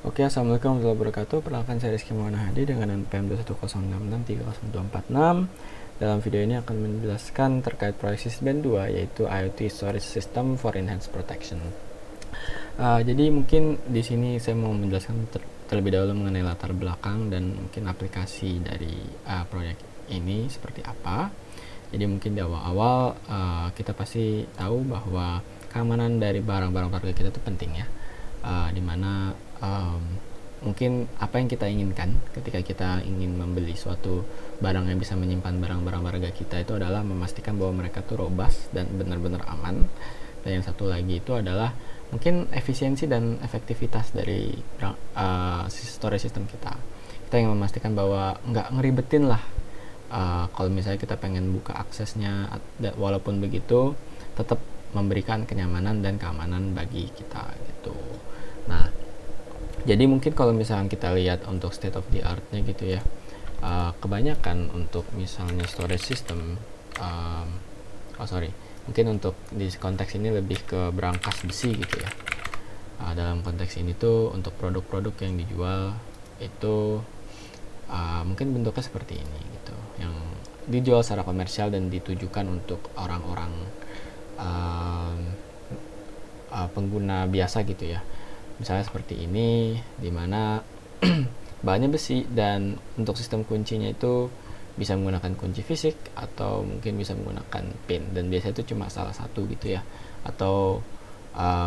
Oke, assalamualaikum warahmatullahi wabarakatuh. Perkenalkan saya Rizky Maulana Hadi dengan NPM 210663026. Dalam video ini akan menjelaskan terkait proyek Sysband 2, yaitu IoT Storage System for Enhanced Protection. Jadi mungkin di sini saya mau menjelaskan terlebih dahulu mengenai latar belakang dan mungkin aplikasi dari proyek ini seperti apa. Jadi mungkin di awal-awal kita pasti tahu bahwa keamanan dari barang-barang warga kita itu penting ya, dimana mungkin apa yang kita inginkan ketika kita ingin membeli suatu barang yang bisa menyimpan barang-barang warga kita itu adalah memastikan bahwa mereka tuh robust dan benar-benar aman. Dan yang satu lagi itu adalah mungkin efisiensi dan efektivitas dari storage system kita. Kita ingin memastikan bahwa nggak ngeribetin lah kalau misalnya kita pengen buka aksesnya, walaupun begitu tetap memberikan kenyamanan dan keamanan bagi kita gitu. Nah, jadi mungkin kalau misalnya kita lihat untuk state of the art-nya gitu ya, kebanyakan untuk misalnya storage system, mungkin untuk di konteks ini lebih ke berangkas besi gitu ya. Dalam konteks ini tuh untuk produk-produk yang dijual itu mungkin bentuknya seperti ini gitu, yang dijual secara komersial dan ditujukan untuk orang-orang pengguna biasa gitu ya. Misalnya seperti ini, dimana bahannya besi dan untuk sistem kuncinya itu bisa menggunakan kunci fisik atau mungkin bisa menggunakan pin, dan biasanya itu cuma salah satu gitu ya, atau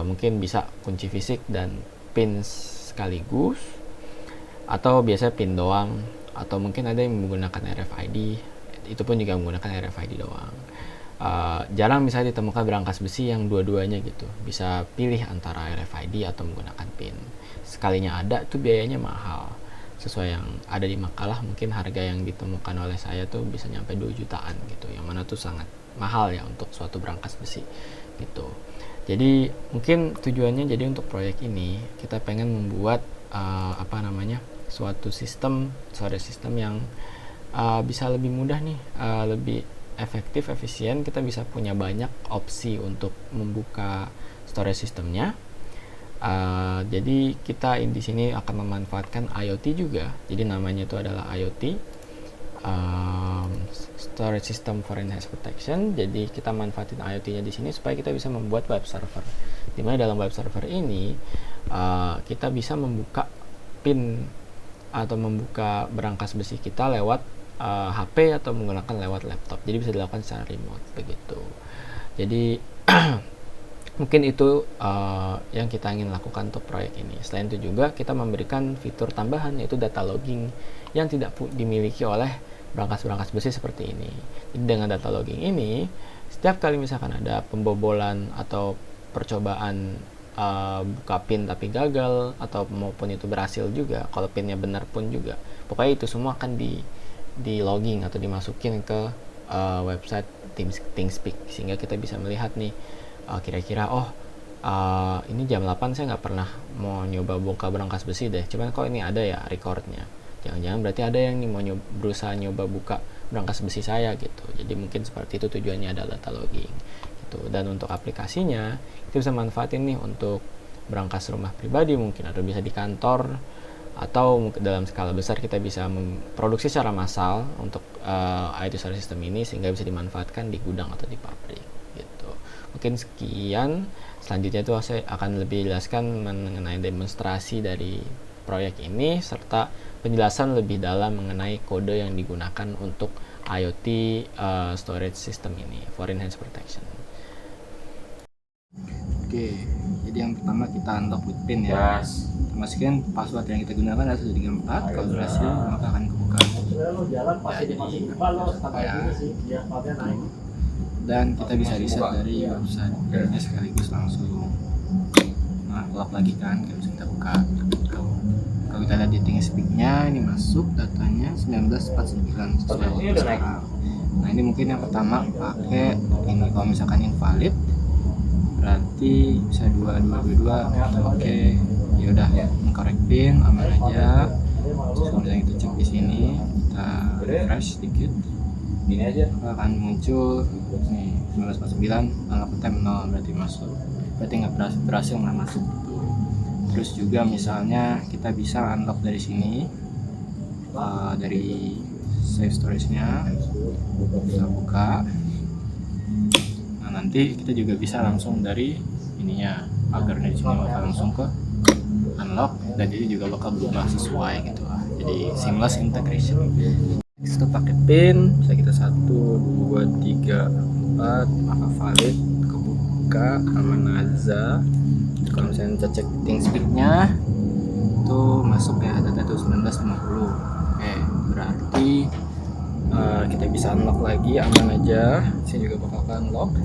mungkin bisa kunci fisik dan pin sekaligus, atau biasanya pin doang, atau mungkin ada yang menggunakan RFID, itu pun juga menggunakan RFID doang. Jarang bisa ditemukan berangkas besi yang dua-duanya gitu, bisa pilih antara RFID atau menggunakan PIN. Sekalinya ada tuh biayanya mahal. Sesuai yang ada di makalah, mungkin harga yang ditemukan oleh saya tuh bisa nyampe 2 jutaan gitu, yang mana tuh sangat mahal ya untuk suatu berangkas besi gitu. Jadi mungkin tujuannya, jadi untuk proyek ini kita pengen membuat suatu sistem storage system yang bisa lebih mudah nih, lebih efektif, efisien. Kita bisa punya banyak opsi untuk membuka storage systemnya. Jadi kita di sini akan memanfaatkan IoT juga. Jadi namanya itu adalah IoT, Storage System for Enhanced Protection. Jadi kita manfaatin IoT-nya di sini supaya kita bisa membuat web server. Dimana dalam web server ini kita bisa membuka pin atau membuka berangkas besi kita lewat HP atau menggunakan lewat laptop. Jadi bisa dilakukan secara remote begitu. Jadi mungkin itu yang kita ingin lakukan untuk proyek ini. Selain itu juga kita memberikan fitur tambahan, yaitu data logging yang tidak dimiliki oleh berangkas-berangkas besi seperti ini. Jadi dengan data logging ini, setiap kali misalkan ada pembobolan atau percobaan buka pin tapi gagal, atau maupun itu berhasil juga, kalau pinnya benar pun juga, pokoknya itu semua akan di logging atau dimasukin ke website ThingSpeak, sehingga kita bisa melihat nih kira-kira ini jam 8 saya nggak pernah mau nyoba buka berangkas besi deh, cuman kok ini ada ya recordnya, jangan-jangan berarti ada yang nih mau berusaha nyoba buka berangkas besi saya gitu. Jadi mungkin seperti itu tujuannya, adalah data logging gitu. Dan untuk aplikasinya kita bisa manfaatin nih untuk berangkas rumah pribadi mungkin, atau bisa di kantor, atau dalam skala besar kita bisa memproduksi secara massal untuk IoT storage system ini, sehingga bisa dimanfaatkan di gudang atau di pabrik gitu. Mungkin sekian. Selanjutnya itu saya akan lebih jelaskan mengenai demonstrasi dari proyek ini serta penjelasan lebih dalam mengenai kode yang digunakan untuk IoT storage system ini for enhanced protection. Oke, jadi yang pertama kita unlock with pin ya. Masukin password yang kita gunakan adalah 134. Kalau berhasil maka akan kebuka. Dan kita bisa reset dari website ini sekaligus langsung. Nah, lock lagi kan, kita buka. Kalau kita lihat di ThingSpeak-nya, ini masuk datanya 1949 sesuai waktu sekarang. Nah, ini mungkin yang pertama pakai ini. Kalau misalkan invalid berarti bisa 2222. Oke, ya udah, correct pin, aman aja. Terus kalau misalnya kita cek di sini, kita refresh sedikit, ini aja akan muncul nih 1949, angka time 0, berarti masuk, berarti nggak berhasil nggak masuk gitu. Terus juga misalnya kita bisa unlock dari sini, dari save storage-nya kita buka. Nah, nanti kita juga bisa langsung dari ininya, agar dari sini bakal langsung ke unlock, dan jadi juga bakal berubah sesuai gitu. Jadi seamless integration. Kita pakai pin, bisa kita 1, 2, 3, 4, maka valid, kebuka, aman aja. Kalau misalnya kita cek ThinkSpeak-nya itu masuk ya, data itu 1950. Oke, berarti kita bisa unlock lagi, aman aja. Sini juga bakal unlock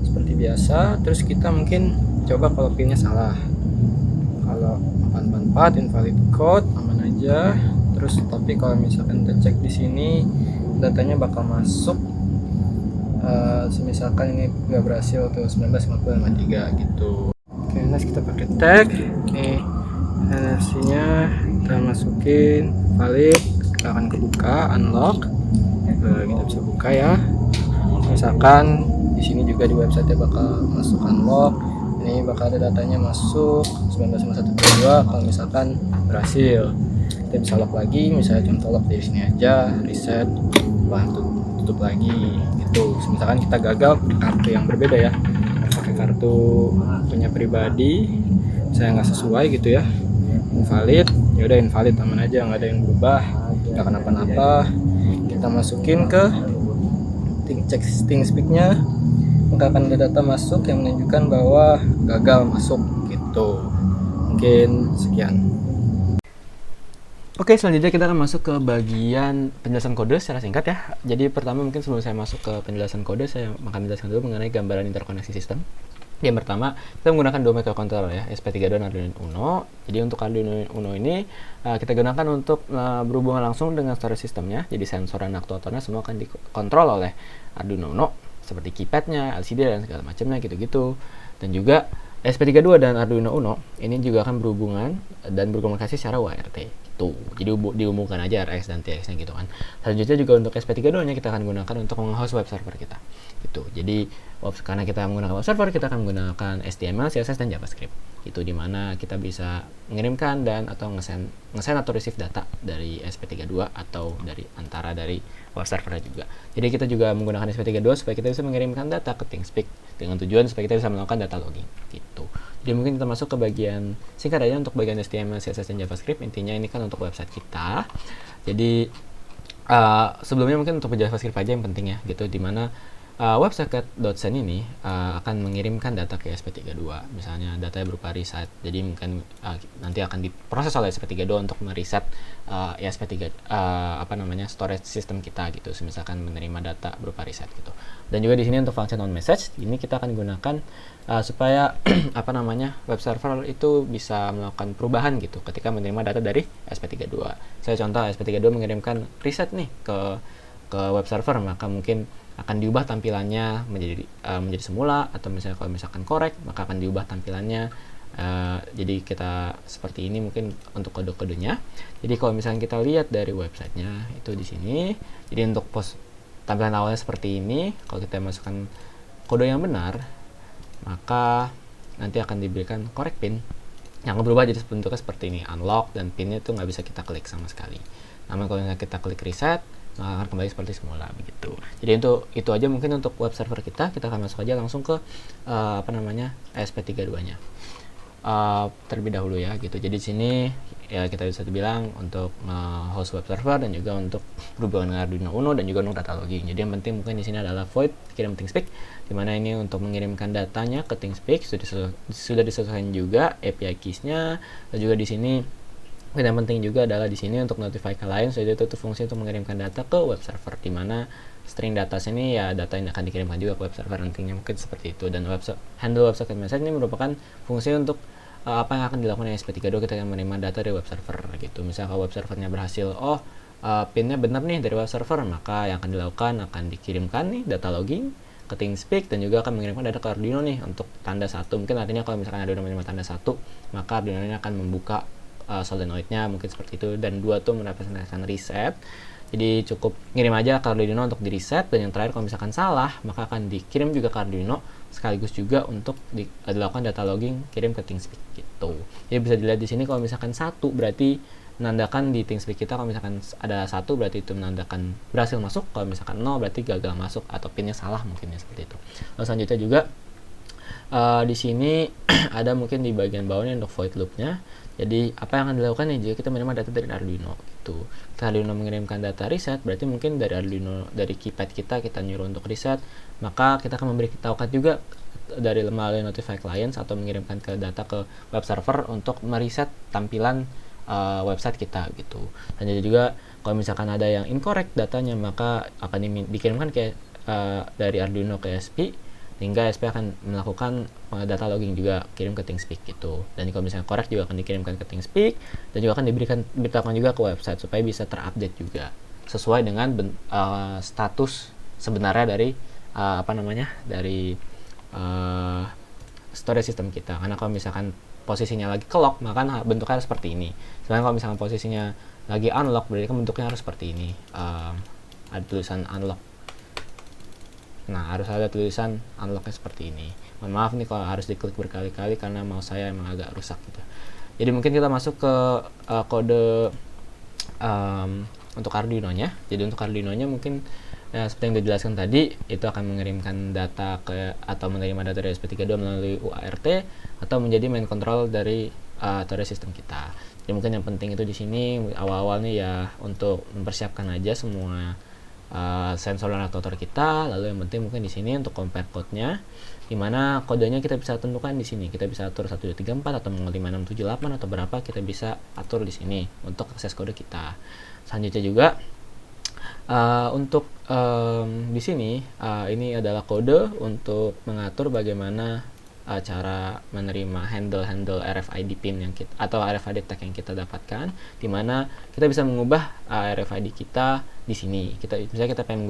seperti biasa. Terus kita mungkin coba kalau pinnya salah, kalau 444 invalid code, aman aja. Terus tapi kalau misalkan kita cek di sini datanya bakal masuk, misalkan ini nggak berhasil tuh 1950 gitu. Oke, next kita pakai tag. Ini NFC-nya kita masukin, valid, kita akan kebuka, unlock. Kita bisa buka ya. Misalkan di sini juga di website bakal masuk unlock. Ini bakal ada datanya masuk 195122. Kalau misalkan berhasil, kita bisa lock lagi. Misalnya contoh lock dari sini aja, reset, tutup lagi gitu. Misalkan kita gagal kartu yang berbeda ya, pakai kartu punya pribadi, saya nggak sesuai gitu ya, invalid, ya udah invalid, aman aja, nggak ada yang berubah, nggak kenapa-napa. Kita masukin ke ThinkSpeak-nya, maka akan ada data masuk yang menunjukkan bahwa gagal masuk gitu. Mungkin sekian. Oke, selanjutnya kita akan masuk ke bagian penjelasan kode secara singkat ya. Jadi pertama mungkin sebelum saya masuk ke penjelasan kode, saya akan menjelaskan dulu mengenai gambaran interkoneksi sistem. Yang pertama, kita menggunakan dua microcontroller ya, SP32 dan Arduino Uno. Jadi untuk Arduino Uno ini kita gunakan untuk berhubungan langsung dengan storage sistemnya. Jadi sensor dan aktuatornya semua akan dikontrol oleh Arduino Uno, seperti keypadnya, LCD dan segala macamnya gitu-gitu. Dan juga SP32 dan Arduino Uno ini juga akan berhubungan dan berkomunikasi secara WiRT. Jadi dihubungkan aja RX dan TX nya gitu kan. Selanjutnya juga untuk SP32 nya kita akan gunakan untuk meng-host web server kita gitu. Jadi karena kita menggunakan web server, kita akan menggunakan HTML, CSS dan JavaScript. Itu dimana kita bisa mengirimkan dan atau nge-send atau receive data dari SP32 atau dari antara dari web server juga. Jadi kita juga menggunakan SP32 supaya kita bisa mengirimkan data ke ThinkSpeak dengan tujuan supaya kita bisa melakukan data logging gitu. Jadi mungkin kita masuk ke bagian singkat aja untuk bagian HTML, CSS dan JavaScript. Intinya ini kan untuk website kita. Jadi sebelumnya mungkin untuk JavaScript aja yang penting ya gitu, dimana websocket.send ini akan mengirimkan data ke SP32, misalnya datanya berupa reset. Jadi mungkin nanti akan diproses oleh SP32 untuk mereset SP3 storage system kita gitu. Misalkan menerima data berupa reset gitu. Dan juga di sini untuk function on message ini kita akan gunakan supaya web server itu bisa melakukan perubahan gitu ketika menerima data dari SP32. Saya contoh SP32 mengirimkan reset nih ke web server, maka mungkin akan diubah tampilannya menjadi semula, atau misalnya kalau misalkan correct maka akan diubah tampilannya. Jadi kita seperti ini mungkin untuk kode-kodenya. Jadi kalau misalnya kita lihat dari websitenya itu di sini, jadi untuk tampilan awalnya seperti ini. Kalau kita masukkan kode yang benar, maka nanti akan diberikan correct pin yang akan berubah jadi bentuknya seperti ini, unlock, dan pinnya itu nggak bisa kita klik sama sekali. Namun kalau misalnya kita klik reset, maka akan kembali seperti semula begitu. Jadi itu aja mungkin untuk web server kita. Kita akan masuk aja langsung ke SP32 nya terlebih dahulu ya gitu. Jadi di sini ya kita bisa bilang untuk host web server dan juga untuk berhubungan dengan Arduino Uno dan juga untuk data logging. Jadi yang penting mungkin di sini adalah void kirim ThinkSpeak, dimana ini untuk mengirimkan datanya ke ThinkSpeak sudah disesuaikan juga API keys-nya. Dan juga di sini yang penting juga adalah di sini untuk notify client, so itu fungsi untuk mengirimkan data ke web server, di mana string data sini ya data yang akan dikirimkan juga ke web server nantinya, mungkin seperti itu. Dan handle websocket message ini merupakan fungsi untuk apa yang akan dilakukan SP32 ketika menerima data dari web server gitu. Misalnya kalau web servernya berhasil pinnya benar nih dari web server, maka yang akan dilakukan akan dikirimkan nih data logging ke ThinkSpeak dan juga akan mengirimkan data ke Arduino nih untuk tanda 1. Mungkin artinya kalau misalkan Arduino menerima tanda 1, maka Arduino ini akan membuka solenoidnya mungkin seperti itu, dan 2 tuh merepresentasikan reset. Jadi cukup ngirim aja ke Arduino untuk di reset, dan yang terakhir kalau misalkan salah maka akan dikirim juga ke Arduino sekaligus juga untuk dilakukan data logging kirim ke ThinkSpeak gitu. gitu. Jadi bisa dilihat di sini kalau misalkan 1 berarti menandakan di ThinkSpeak kita, kalau misalkan ada 1 berarti itu menandakan berhasil masuk, kalau misalkan 0 berarti gagal masuk atau pinnya salah mungkin ya, seperti itu. Lalu selanjutnya juga di sini ada mungkin di bagian bawahnya untuk void loop-nya. Jadi apa yang akan dilakukan nih jika kita menerima data dari Arduino gitu. Kita Arduino mengirimkan data reset, berarti mungkin dari Arduino, dari keypad kita nyuruh untuk reset, maka kita akan memberitahukan juga dari melalui notify clients atau mengirimkan ke data ke web server untuk mereset tampilan website kita gitu. Dan jadi juga kalau misalkan ada yang incorrect datanya, maka akan dikirimkan ke dari Arduino ke ESP, hingga ESP akan melakukan data logging juga, kirim ke ThinkSpeak gitu. Dan kalau misalnya correct juga akan dikirimkan ke ThinkSpeak, dan juga akan diberitahukan juga ke website supaya bisa terupdate juga sesuai dengan status sebenarnya dari dari storage system kita. Karena kalau misalkan posisinya lagi ke lock, maka bentuknya harus seperti ini. Sedangkan kalau misalkan posisinya lagi unlock, berarti kan bentuknya harus seperti ini. Ada tulisan unlock. Nah, harus ada tulisan unlocknya seperti ini. Mohon maaf nih kalau harus diklik berkali-kali karena mouse saya emang agak rusak gitu. Jadi mungkin kita masuk ke kode untuk Arduino-nya. Jadi untuk Arduino-nya mungkin seperti yang dijelaskan tadi, itu akan mengirimkan data ke atau menerima data dari SP32 melalui UART atau menjadi main control dari storage system kita. Jadi mungkin yang penting itu di sini awal-awal nih ya untuk mempersiapkan aja semua sensor dan aktuator kita. Lalu yang penting mungkin di sini untuk compare code-nya, dimana kodenya kita bisa tentukan di sini. Kita bisa atur 1, 2, 3, 4 atau 5, 6, 7, 8 atau berapa, kita bisa atur di sini untuk akses kode kita. Selanjutnya juga untuk di sini ini adalah kode untuk mengatur bagaimana cara menerima handle RFID pin yang kita, atau RFID tag yang kita dapatkan, di mana kita bisa mengubah RFID kita di sini. Misalnya kita pengen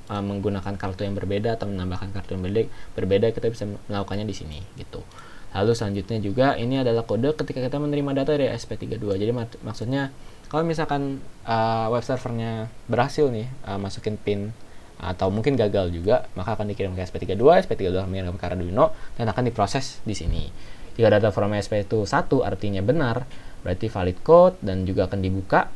menggunakan kartu yang berbeda atau menambahkan kartu yang berbeda, kita bisa melakukannya di sini gitu. Lalu selanjutnya juga ini adalah kode ketika kita menerima data dari SP32. Jadi maksudnya kalau misalkan web servernya berhasil nih masukin pin atau mungkin gagal juga, maka akan dikirim ke SP32 akan mengirim ke Arduino dan akan diproses di sini. Jika data from SP itu 1 artinya benar, berarti valid code dan juga akan dibuka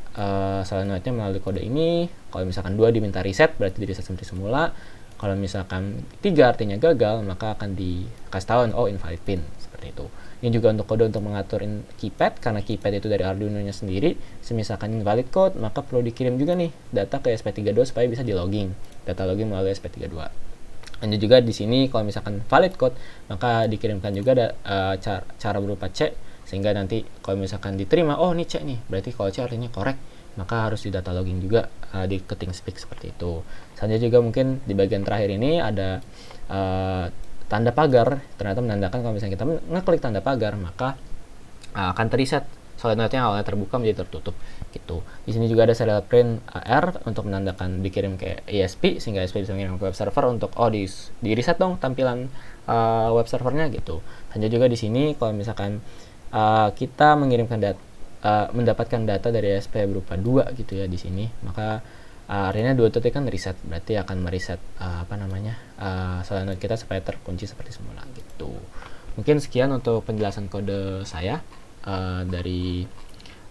selanjutnya melalui kode ini. Kalau misalkan 2 diminta reset, berarti di reset seperti semula. Kalau misalkan 3 artinya gagal, maka akan dikasih tahu invalid pin, seperti itu. Ini juga untuk kode untuk mengatur keypad, karena keypad itu dari Arduino-nya sendiri. Misalkan invalid code, maka perlu dikirim juga nih data ke SP32 supaya bisa di logging, data logging melalui SP32. Dan juga di sini kalau misalkan valid code, maka dikirimkan juga cara berupa C, sehingga nanti kalau misalkan diterima, ini C nih, berarti kalau C artinya correct, maka harus di data logging juga di ThinkSpeak seperti itu. Selanjutnya juga mungkin di bagian terakhir ini ada tanda pagar, ternyata menandakan kalau misalnya kita ngeklik tanda pagar, maka akan terreset solid node yang awalnya terbuka menjadi tertutup gitu. Di sini juga ada serial print R untuk menandakan dikirim ke ESP, sehingga ESP bisa mengirim ke web server untuk di reset dong tampilan web servernya gitu. Hanya juga di sini kalau misalkan kita mengirimkan mendapatkan data dari ESP berupa 2 gitu ya di sini, maka artinya 2 titik kan reset, berarti akan mereset solid node kita supaya terkunci seperti semula gitu. Mungkin sekian untuk penjelasan kode saya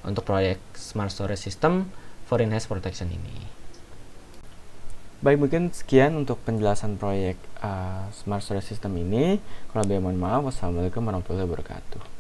untuk proyek Smart Storage System for Enhanced Protection ini. Baik, mungkin sekian untuk penjelasan proyek Smart Storage System ini. Kalau lebih mohon maaf. Wassalamualaikum warahmatullahi wabarakatuh.